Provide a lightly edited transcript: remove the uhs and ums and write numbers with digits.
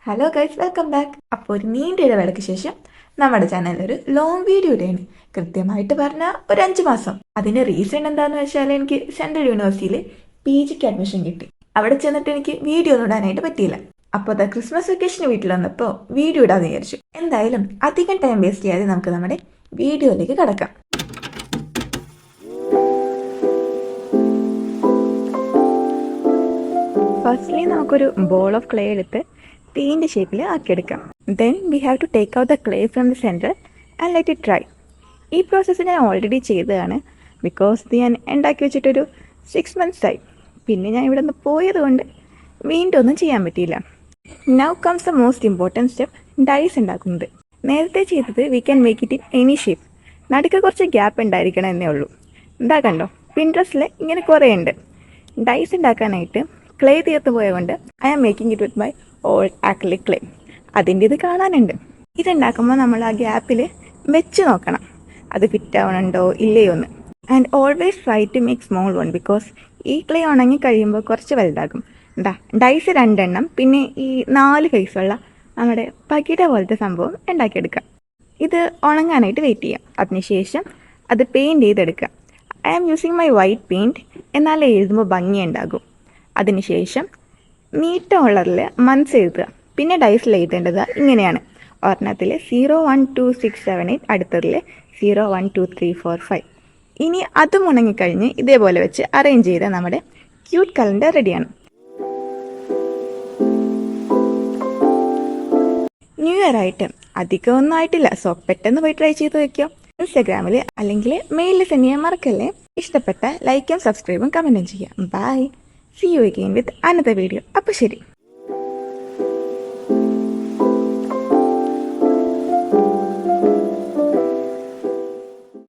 Hello guys, welcome back. അപ്പോൾ ഒരു നീണ്ട ഇടവേളയ്ക്ക് ശേഷം നമ്മുടെ ചാനലിൽ ഒരു ലോങ് വീഡിയോ ഇടയാണ്. കൃത്യമായിട്ട് പറഞ്ഞാൽ ഒരു 5 മാസം. അതിൻ്റെ റീസൺ എന്താന്ന് വെച്ചാൽ എനിക്ക് സെൻട്രൽ യൂണിവേഴ്സിറ്റിയിൽ PGക്ക് അഡ്മിഷൻ കിട്ടി. അവിടെ ചെന്നിട്ട് എനിക്ക് വീഡിയോ ഒന്നും ഇടാനായിട്ട് പറ്റിയില്ല. അപ്പോൾ അത് ക്രിസ്മസ് വെക്കേഷന് വീട്ടിൽ വന്നപ്പോൾ വീഡിയോ ഇടാന്ന് വിചാരിച്ചു. എന്തായാലും അധികം ടൈം വേസ്റ്റ് ചെയ്യാതെ നമുക്ക് നമ്മുടെ വീഡിയോയിലേക്ക് കടക്കാം. ഫസ്റ്റ്ലി നമുക്കൊരു ബോൾ ഓഫ് ക്ലേ എടുത്ത് ടീൻ്റെ ഷേപ്പിൽ ആക്കിയെടുക്കാം. Then we have to take out the clay from the centre and let it dry. ഈ പ്രോസസ്സ് ഞാൻ ഓൾറെഡി ചെയ്തതാണ്. ബിക്കോസ് ഇത് ഞാൻ ഉണ്ടാക്കി വെച്ചിട്ടൊരു 6 months ആയി. പിന്നെ ഞാൻ ഇവിടെ നിന്ന് പോയത് കൊണ്ട് വീണ്ടും ഒന്നും ചെയ്യാൻ പറ്റിയില്ല. Now comes the most important step, dice ഉണ്ടാക്കുന്നത്. നേരത്തെ ചെയ്തത് we can make it in any shape. നടുക്ക് കുറച്ച് ഗ്യാപ്പ് ഉണ്ടായിരിക്കണം എന്നേ ഉള്ളൂ. എന്താ കണ്ടോ, പിൻട്രസ്റ്റിൽ ഇങ്ങനെ കുറേ ഉണ്ട്. ഡൈസ് ഉണ്ടാക്കാനായിട്ട് ക്ലേ തീർത്ത് പോയതുകൊണ്ട് I am making it with my old acrylic clay. അതിൻ്റെ ഇത് കാണാനുണ്ട്. ഇതുണ്ടാക്കുമ്പോൾ നമ്മൾ ആ ഗ്യാപ്പിൽ വെച്ച് നോക്കണം അത് ഫിറ്റ് ആവണുണ്ടോ ഇല്ലയോ എന്ന്. And always try to make small one, because ഈ ക്ലേ ഉണങ്ങി കഴിയുമ്പോൾ കുറച്ച് വലുതാകും. ഡൈസ് 2 എണ്ണം, പിന്നെ ഈ 4 ഫേസുള്ള നമ്മുടെ പകിട പോലത്തെ സംഭവം ഉണ്ടാക്കിയെടുക്കുക. ഇത് ഉണങ്ങാനായിട്ട് വെയിറ്റ് ചെയ്യാം. അതിനുശേഷം അത് പെയിൻറ്റ് ചെയ്തെടുക്കുക. I am using my white paint, എന്നാലേ എഴുതുമ്പോൾ ഭംഗിയുണ്ടാകും. അതിനുശേഷം നീട്ടമുള്ളതിൽ മന്ത്സ് എഴുതുക. പിന്നെ ഡൈസിൽ എഴുതേണ്ടത് ഇങ്ങനെയാണ്. ഒരെണ്ണത്തിൽ 0 1 2 6 7 8, അടുത്തതിൽ 0 1 2 3 4 5. ഇനി അതും ഉണങ്ങിക്കഴിഞ്ഞ് ഇതേപോലെ വെച്ച് അറേഞ്ച് ചെയ്ത നമ്മുടെ ക്യൂട്ട് കലണ്ടർ റെഡിയാണ്. ന്യൂ ഇയർ ആയിട്ട് അധികം ഒന്നും ആയിട്ടില്ല, സോ പെട്ടെന്ന് പോയി ട്രൈ ചെയ്ത് വയ്ക്കാം. ഇൻസ്റ്റാഗ്രാമിൽ അല്ലെങ്കിൽ മെയിലിൽ സെൻഡ് ചെയ്യാൻ മറക്കല്ലേ. ഇഷ്ടപ്പെട്ട ലൈക്കും സബ്സ്ക്രൈബും കമൻറ്റും ചെയ്യാം. By. See you again with another video. അപ്പോൾ ശരി.